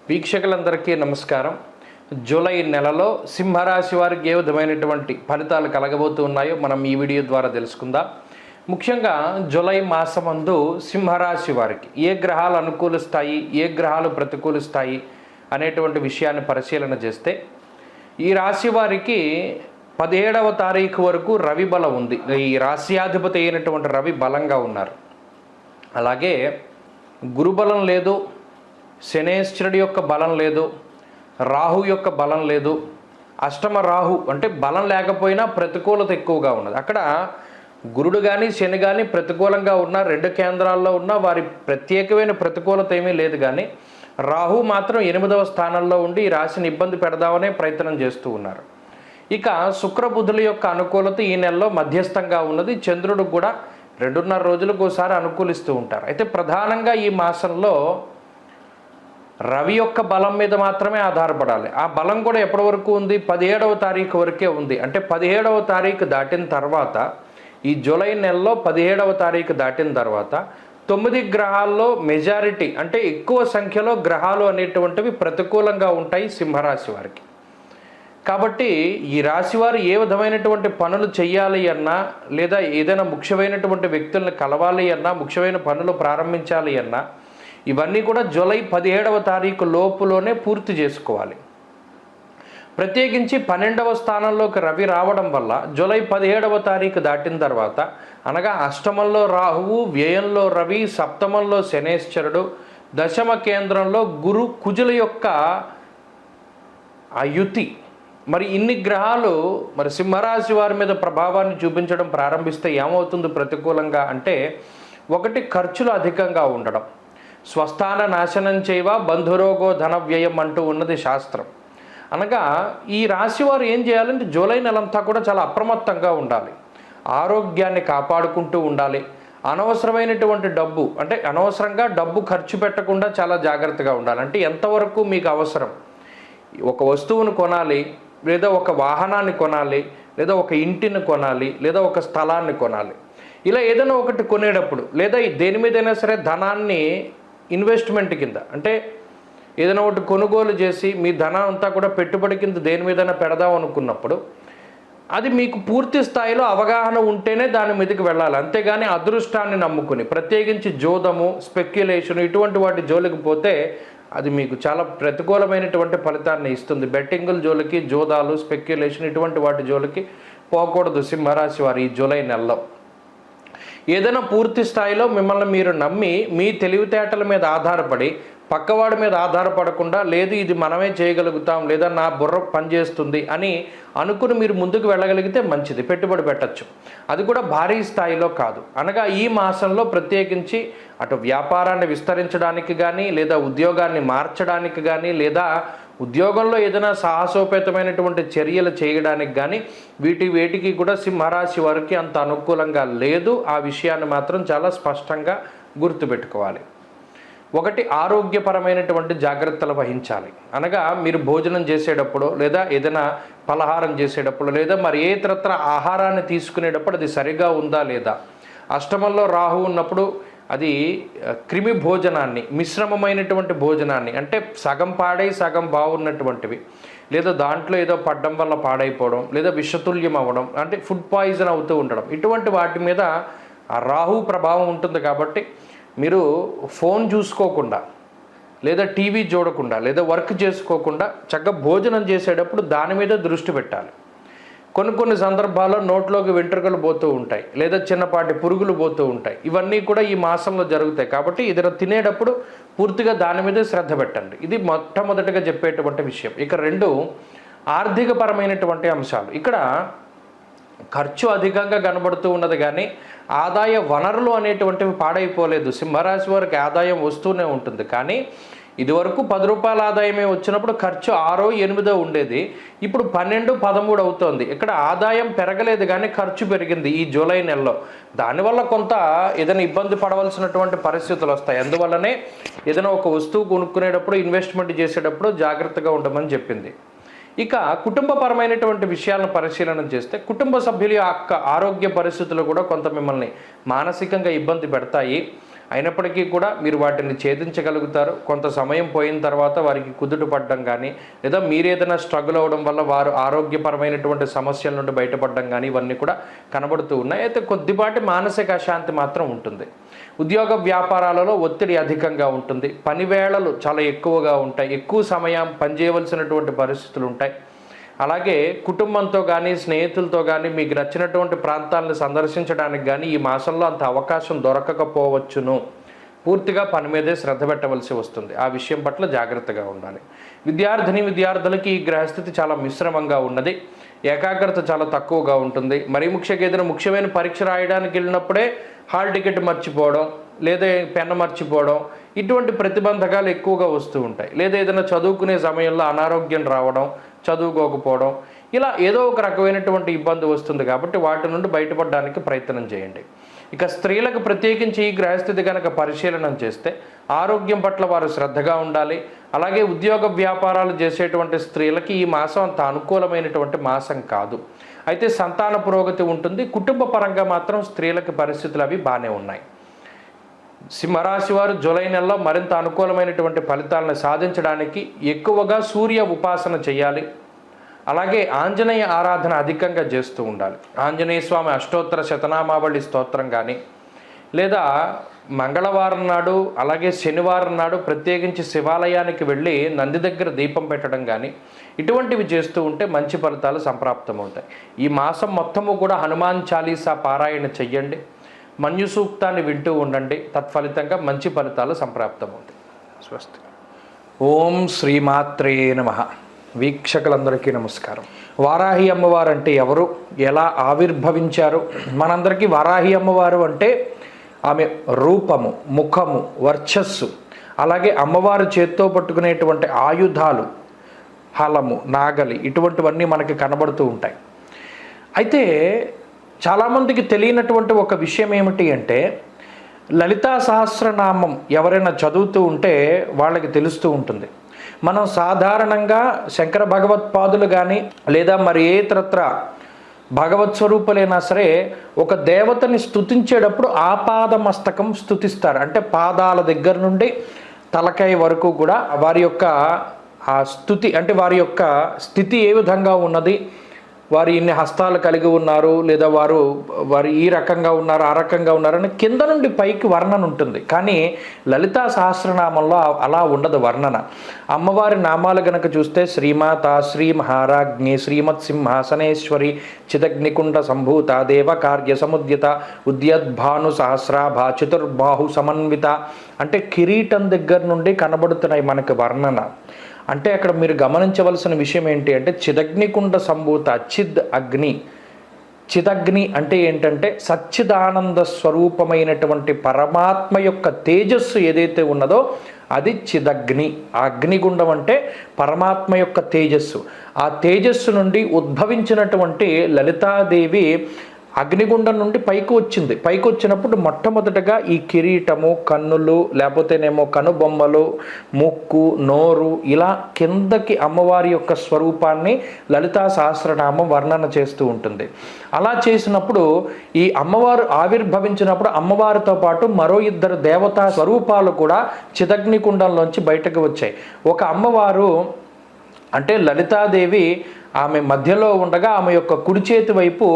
వీక్షకులందరికీ నమస్కారం. జూలై నెలలో సింహరాశి వారికి ఏ విధమైనటువంటి ఫలితాలు కలగబోతూ ఉన్నాయో మనం ఈ వీడియో ద్వారా తెలుసుకుందాం. ముఖ్యంగా జూలై మాసమందు సింహరాశి వారికి ఏ గ్రహాలు అనుకూలిస్తాయి, ఏ గ్రహాలు ప్రతికూలిస్తాయి అనేటువంటి విషయాన్ని పరిశీలన చేస్తే ఈ రాశి వారికి 17వ తారీఖు వరకు రవి బలం ఉంది. ఈ రాశ్యాధిపతి అయినటువంటి రవి బలంగా ఉన్నారు. అలాగే గురుబలం లేదు, శనేశ్వరుడి యొక్క బలం లేదు, రాహు యొక్క బలం లేదు. అష్టమ రాహు అంటే బలం లేకపోయినా ప్రతికూలత ఎక్కువగా ఉన్నది. అక్కడ గురుడు కానీ శని కానీ ప్రతికూలంగా ఉన్న రెండు కేంద్రాల్లో ఉన్న వారి ప్రత్యేకమైన ప్రతికూలత ఏమీ లేదు. కానీ రాహు మాత్రం 8వ స్థానంలో ఉండి ఈ రాశిని ఇబ్బంది పెడదామనే ప్రయత్నం చేస్తూ ఉన్నారు. ఇక శుక్రబుధుల యొక్క అనుకూలత ఈ నెలలో మధ్యస్థంగా ఉన్నది. చంద్రుడు కూడా 2.5 రోజులకు ఒకసారి అనుకూలిస్తూ ఉంటారు. అయితే ప్రధానంగా ఈ మాసంలో రవి యొక్క బలం మీద మాత్రమే ఆధారపడాలి. ఆ బలం కూడా ఎప్పటి వరకు ఉంది? 17వ తారీఖు వరకే ఉంది. అంటే 17వ తారీఖు దాటిన తర్వాత, ఈ జూలై నెలలో 17వ తారీఖు దాటిన తర్వాత 9 గ్రహాల్లో మెజారిటీ అంటే ఎక్కువ సంఖ్యలో గ్రహాలు అనేటువంటివి ప్రతికూలంగా ఉంటాయి సింహరాశి వారికి. కాబట్టి ఈ రాశివారు ఏ విధమైనటువంటి పనులు చేయాలి అన్నా, లేదా ఏదైనా ముఖ్యమైనటువంటి వ్యక్తులను కలవాలి అన్నా, ముఖ్యమైన పనులు ప్రారంభించాలి అన్నా ఇవన్నీ కూడా జూలై 17వ తారీఖు లోపులోనే పూర్తి చేసుకోవాలి. ప్రత్యేకించి 12వ స్థానంలోకి రవి రావడం వల్ల జూలై 17వ తారీఖు దాటిన తర్వాత, అనగా అష్టమంలో రాహువు, వ్యయంలో రవి, సప్తమంలో శనేశ్వరుడు, దశమ కేంద్రంలో గురు కుజుల యొక్క ఆ యుతి, మరి ఇన్ని గ్రహాలు మరి సింహరాశి వారి మీద ప్రభావాన్ని చూపించడం ప్రారంభిస్తే ఏమవుతుంది ప్రతికూలంగా అంటే, ఒకటి ఖర్చులు అధికంగా ఉండడం, స్వస్థాన నాశనం చేయవ బంధురోగో ధన వ్యయం అంటూ ఉన్నది శాస్త్రం. అనగా ఈ రాశి వారు ఏం చేయాలంటే జూలై నెలంతా కూడా చాలా అప్రమత్తంగా ఉండాలి, ఆరోగ్యాన్ని కాపాడుకుంటూ ఉండాలి. అనవసరమైనటువంటి డబ్బు అంటే అనవసరంగా డబ్బు ఖర్చు పెట్టకుండా చాలా జాగ్రత్తగా ఉండాలి. అంటే ఎంతవరకు మీకు అవసరం, ఒక వస్తువును కొనాలి, లేదా ఒక వాహనాన్ని కొనాలి, లేదా ఒక ఇంటిని కొనాలి, లేదా ఒక స్థలాన్ని కొనాలి. ఇలా ఏదైనా ఒకటి కొనేటప్పుడు, లేదా దేని మీదైనా సరే ధనాన్ని ఇన్వెస్ట్మెంట్ కింద అంటే ఏదైనా ఒకటి కొనుగోలు చేసి మీ ధనం అంతా కూడా పెట్టుబడి కింద దేని మీదైనా పెడదాం అనుకున్నప్పుడు అది మీకు పూర్తి స్థాయిలో అవగాహన ఉంటేనే దాని మీదకి వెళ్ళాలి. అంతేగాని అదృష్టాన్ని నమ్ముకుని, ప్రత్యేకించి జోదము, స్పెక్యులేషన్ ఇటువంటి వాటి జోలికి పోతే అది మీకు చాలా ప్రతికూలమైనటువంటి ఫలితాన్ని ఇస్తుంది. బెట్టింగుల జోలికి, జోదాలు, స్పెక్యులేషన్ ఇటువంటి వాటి జోలికి పోకూడదు సింహరాశి వారు ఈ జూలై నెలలో. ఏదైనా పూర్తి స్థాయిలో మిమ్మల్ని మీరు నమ్మి మీ తెలివితేటల మీద ఆధారపడి, పక్కవాడి మీద ఆధారపడకుండా, లేదు ఇది మనమే చేయగలుగుతాం, లేదా నా బుర్ర పనిచేస్తుంది అని అనుకుని మీరు ముందుకు వెళ్ళగలిగితే మంచిది, పెట్టుబడి పెట్టచ్చు. అది కూడా భారీ స్థాయిలో కాదు. అనగా ఈ మాసంలో ప్రత్యేకించి అటు వ్యాపారాన్ని విస్తరించడానికి కానీ, లేదా ఉద్యోగాన్ని మార్చడానికి కానీ, లేదా ఉద్యోగంలో ఏదైనా సాహసోపేతమైనటువంటి చర్యలు చేయడానికి కానీ వేటికి కూడా సింహరాశి వారికి అంత అనుకూలంగా లేదు. ఆ విషయాన్ని మాత్రం చాలా స్పష్టంగా గుర్తుపెట్టుకోవాలి. ఒకటి, ఆరోగ్యపరమైనటువంటి జాగ్రత్తలు వహించాలి. అనగా మీరు భోజనం చేసేటప్పుడు, లేదా ఏదైనా పలహారం చేసేటప్పుడు, లేదా మరి ఏ ఇతరత్ర ఆహారాన్ని తీసుకునేటప్పుడు అది సరిగా ఉందా లేదా. అష్టమంలో రాహు ఉన్నప్పుడు అది క్రిమి భోజనాన్ని, మిశ్రమమైనటువంటి భోజనాన్ని, అంటే సగం పాడై సగం బాగున్నటువంటివి, లేదా దాంట్లో ఏదో పడ్డం వల్ల పాడైపోవడం, లేదా విషతుల్యం అవ్వడం, అంటే ఫుడ్ పాయిజన్ అవుతూ ఉండడం, ఇటువంటి వాటి మీద ఆ రాహు ప్రభావం ఉంటుంది. కాబట్టి మీరు ఫోన్ చూసుకోకుండా, లేదా టీవీ చూడకుండా, లేదా వర్క్ చేసుకోకుండా చక్కగా భోజనం చేసేటప్పుడు దాని మీద దృష్టి పెట్టాలి. కొన్ని సందర్భాల్లో నోట్లోకి వెంట్రుకలు పోతూ ఉంటాయి, లేదా చిన్నపాటి పురుగులు పోతూ ఉంటాయి. ఇవన్నీ కూడా ఈ మాసంలో జరుగుతాయి. కాబట్టి ఇది తినేటప్పుడు పూర్తిగా దాని మీద శ్రద్ధ పెట్టండి. ఇది మొట్టమొదటిగా చెప్పేటువంటి విషయం. ఇక 2, ఆర్థికపరమైనటువంటి అంశాలు. ఇక్కడ ఖర్చు అధికంగా కనబడుతూ ఉన్నది, కానీ ఆదాయ వనరులు అనేటువంటివి పాడైపోలేదు. సింహరాశి వారికి ఆదాయం వస్తూనే ఉంటుంది. కానీ ఇదివరకు 10 రూపాయల ఆదాయమే వచ్చినప్పుడు ఖర్చు 6, 8 ఉండేది. ఇప్పుడు 12, 13 అవుతోంది. ఇక్కడ ఆదాయం పెరగలేదు, కానీ ఖర్చు పెరిగింది ఈ జూలై నెలలో. దానివల్ల కొంత ఏదైనా ఇబ్బంది పడవలసినటువంటి పరిస్థితులు వస్తాయి. అందువల్లనే ఏదైనా ఒక వస్తువు కొనుక్కునేటప్పుడు, ఇన్వెస్ట్మెంట్ చేసేటప్పుడు జాగ్రత్తగా ఉండమని చెప్పింది. ఇక కుటుంబపరమైనటువంటి విషయాలను పరిశీలన చేస్తే, కుటుంబ సభ్యుల యొక్క ఆరోగ్య పరిస్థితులు కూడా కొంత మిమ్మల్ని మానసికంగా ఇబ్బంది పెడతాయి. అయినప్పటికీ కూడా మీరు వాటిని ఛేదించగలుగుతారు. కొంత సమయం పోయిన తర్వాత వారికి కుదుట పడడం కానీ, లేదా మీరేదైనా స్ట్రగుల్ అవ్వడం వల్ల వారు ఆరోగ్యపరమైనటువంటి సమస్యల నుండి బయటపడడం కానీ ఇవన్నీ కూడా కనబడుతూ ఉన్నాయి. అయితే కొద్దిపాటి మానసిక అశాంతి మాత్రం ఉంటుంది. ఉద్యోగ వ్యాపారాలలో ఒత్తిడి అధికంగా ఉంటుంది. పని వేళలు చాలా ఎక్కువగా ఉంటాయి. ఎక్కువ సమయం పనిచేయవలసినటువంటి పరిస్థితులు ఉంటాయి. అలాగే కుటుంబంతో కానీ, స్నేహితులతో కానీ మీకు నచ్చినటువంటి ప్రాంతాలను సందర్శించడానికి కానీ ఈ మాసంలో అంత అవకాశం దొరకకపోవచ్చును. పూర్తిగా పని మీదే శ్రద్ధ పెట్టవలసి వస్తుంది. ఆ విషయం పట్ల జాగ్రత్తగా ఉండాలి. విద్యార్థులకి ఈ గ్రహస్థితి చాలా మిశ్రమంగా ఉన్నది. ఏకాగ్రత చాలా తక్కువగా ఉంటుంది. మరీ ముఖ్యంగా ఏదైనా ముఖ్యమైన పరీక్ష రాయడానికి వెళ్ళినప్పుడే హాల్ టికెట్ మర్చిపోవడం, లేదా పెన్ను మర్చిపోవడం, ఇటువంటి ప్రతిబంధకాలు ఎక్కువగా వస్తూ ఉంటాయి. లేదా ఏదైనా చదువుకునే సమయంలో అనారోగ్యం రావడం, చదువుకోకపోవడం, ఇలా ఏదో ఒక రకమైనటువంటి ఇబ్బంది వస్తుంది. కాబట్టి వాటి నుండి బయటపడడానికి ప్రయత్నం చేయండి. ఇక స్త్రీలకు ప్రత్యేకించి ఈ గ్రహస్థితి కనుక పరిశీలన చేస్తే ఆరోగ్యం పట్ల వారు శ్రద్ధగా ఉండాలి. అలాగే ఉద్యోగ వ్యాపారాలు చేసేటువంటి స్త్రీలకి ఈ మాసం అంత అనుకూలమైనటువంటి మాసం కాదు. అయితే సంతాన పురోగతి ఉంటుంది. కుటుంబ పరంగా మాత్రం స్త్రీలకి పరిస్థితులు అవి బాగానే ఉన్నాయి. సింహరాశి వారు జూలై నెలలో మరింత అనుకూలమైనటువంటి ఫలితాలను సాధించడానికి ఎక్కువగా సూర్య ఉపాసన చేయాలి. అలాగే ఆంజనేయ ఆరాధన అధికంగా చేస్తూ ఉండాలి. ఆంజనేయ స్వామి అష్టోత్తర శతనామావళి స్తోత్రం కానీ, లేదా మంగళవారం నాడు అలాగే శనివారం నాడు ప్రత్యేకించి శివాలయానికి వెళ్ళి నంది దగ్గర దీపం పెట్టడం కానీ ఇటువంటివి చేస్తూ ఉంటే మంచి ఫలితాలు సంప్రాప్తమవుతాయి. ఈ మాసం మొత్తము కూడా హనుమాన్ చాలీసా పారాయణ చెయ్యండి. మన్యు సూక్తాన్ని వింటూ ఉండండి. తత్ఫలితంగా మంచి ఫలితాలు సంప్రాప్తమవుతాయి. స్వస్తి. ఓం శ్రీమాత్రే నమః. వీక్షకులందరికీ నమస్కారం. వారాహి అమ్మవారు అంటే ఎవరు, ఎలా ఆవిర్భవించారు? మనందరికీ వారాహి అమ్మవారు అంటే ఆమె రూపము, ముఖము, వర్చస్సు, అలాగే అమ్మవారు చేత్తో పట్టుకునేటువంటి ఆయుధాలు, హలము, నాగలి, ఇటువంటివన్నీ మనకి కనబడుతూ ఉంటాయి. అయితే చాలామందికి తెలియనటువంటి ఒక విషయం ఏమిటి అంటే, లలితా సహస్రనామం ఎవరైనా చదువుతూ ఉంటే వాళ్ళకి తెలుస్తూ ఉంటుంది. మనం సాధారణంగా శంకర భగవత్పాదులు కానీ, లేదా మరి ఏ ఇతరత్ర భగవత్ స్వరూపులైనా సరే ఒక దేవతని స్తుతించేటప్పుడు ఆపాదమస్తకం స్తుతిస్తారు. అంటే పాదాల దగ్గర నుండి తలకాయ వరకు కూడా వారి యొక్క ఆ స్తుతి, అంటే వారి యొక్క స్థితి ఏ విధంగా ఉన్నది, వారు ఇన్ని హస్తాలు కలిగి ఉన్నారు, లేదా వారు ఈ రకంగా ఉన్నారు, ఆ రకంగా ఉన్నారని కింద నుండి పైకి వర్ణన ఉంటుంది. కానీ లలితా సహస్రనామంలో అలా ఉండదు వర్ణన. అమ్మవారి నామాలు గనక చూస్తే శ్రీమాత, శ్రీ మహారాజ్ఞి, శ్రీమత్ సింహాసనేశ్వరి, చిదగ్నికుండ సంభూత, దేవకార్య సముద్యత, ఉద్యద్భాను సహస్రాభ, చతుర్బాహు సమన్విత, అంటే కిరీటం దగ్గర నుండి కనబడుతున్నాయి మనకి వర్ణన. అంటే అక్కడ మీరు గమనించవలసిన విషయం ఏంటి అంటే, చిదగ్నికుండ సంభూత, చిదగ్ని. చిదగ్ని అంటే ఏంటంటే సచ్చిదానంద స్వరూపమైనటువంటి పరమాత్మ యొక్క తేజస్సు ఏదైతే ఉన్నదో అది చిదగ్ని. ఆ అగ్నిగుండం అంటే పరమాత్మ యొక్క తేజస్సు. ఆ తేజస్సు నుండి ఉద్భవించినటువంటి లలితాదేవి అగ్నిగుండం నుండి పైకి వచ్చింది. పైకి వచ్చినప్పుడు మొట్టమొదటగా ఈ కిరీటము, కన్నులు, లేకపోతేనేమో కనుబొమ్మలు, ముక్కు, నోరు, ఇలా కిందకి అమ్మవారి యొక్క స్వరూపాన్ని లలితా సహస్రనామం వర్ణన చేస్తూ ఉంటుంది. అలా చేసినప్పుడు ఈ అమ్మవారు ఆవిర్భవించినప్పుడు అమ్మవారితో పాటు మరో ఇద్దరు దేవతా స్వరూపాలు కూడా చిదగ్నికుండంలోంచి బయటకు వచ్చాయి. ఒక అమ్మవారు అంటే లలితాదేవి ఆమె మధ్యలో ఉండగా ఆమె యొక్క కుడి చేతి వైపు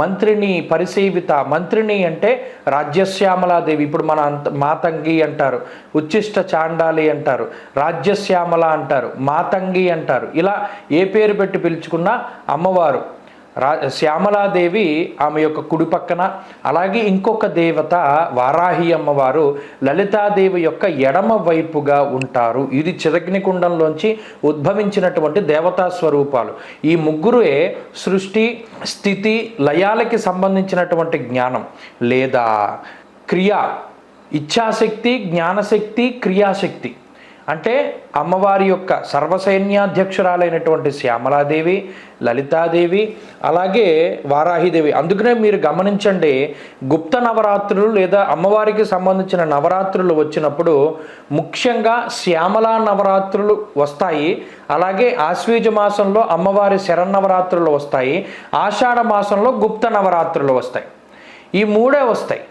మంత్రిని పరిసేవిత. మంత్రిని అంటే రాజ్యశ్యామలాదేవి. ఇప్పుడు మన మాతంగి అంటారు, ఉచ్చిష్ట చాండాలి అంటారు, రాజ్యశ్యామల అంటారు, మాతంగి అంటారు. ఇలా ఏ పేరు పెట్టి పిలుచుకున్నా అమ్మవారు శ్యామలాదేవి ఆమె యొక్క కుడి పక్కన, అలాగే ఇంకొక దేవత వారాహి అమ్మవారు లలితాదేవి యొక్క ఎడమ వైపుగా ఉంటారు. ఇది చిదగ్నికుండంలోంచి ఉద్భవించినటువంటి దేవతా స్వరూపాలు. ఈ ముగ్గురే సృష్టి, స్థితి, లయాలకి సంబంధించినటువంటి జ్ఞానం లేదా క్రియ, ఇచ్ఛాశక్తి, జ్ఞానశక్తి, క్రియాశక్తి. అంటే అమ్మవారి యొక్క సర్వసైన్యాధ్యక్షురాలైనటువంటి శ్యామలాదేవి, లలితాదేవి, అలాగే వారాహిదేవి. అందుకనే మీరు గమనించండి, గుప్త నవరాత్రులు లేదా అమ్మవారికి సంబంధించిన నవరాత్రులు వచ్చినప్పుడు ముఖ్యంగా శ్యామలా నవరాత్రులు వస్తాయి. అలాగే ఆశ్వీజ మాసంలో అమ్మవారి శరన్నవరాత్రులు వస్తాయి. ఆషాఢ మాసంలో గుప్త నవరాత్రులు వస్తాయి. ఈ మూడే వస్తాయి.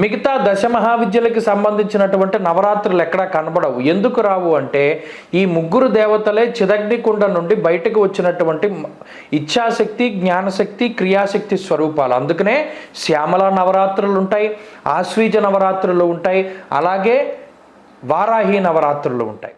మిగతా దశ మహావిద్యలకి సంబంధించినటువంటి నవరాత్రులు ఎక్కడా కనబడవు. ఎందుకు రావు అంటే ఈ ముగ్గురు దేవతలే చిదగ్నికుండ నుండి బయటకు వచ్చినటువంటి ఇచ్ఛాశక్తి, జ్ఞానశక్తి, క్రియాశక్తి స్వరూపాలు. అందుకనే శ్యామల నవరాత్రులు ఉంటాయి, ఆశ్వీజ నవరాత్రులు ఉంటాయి, అలాగే వారాహి నవరాత్రులు ఉంటాయి.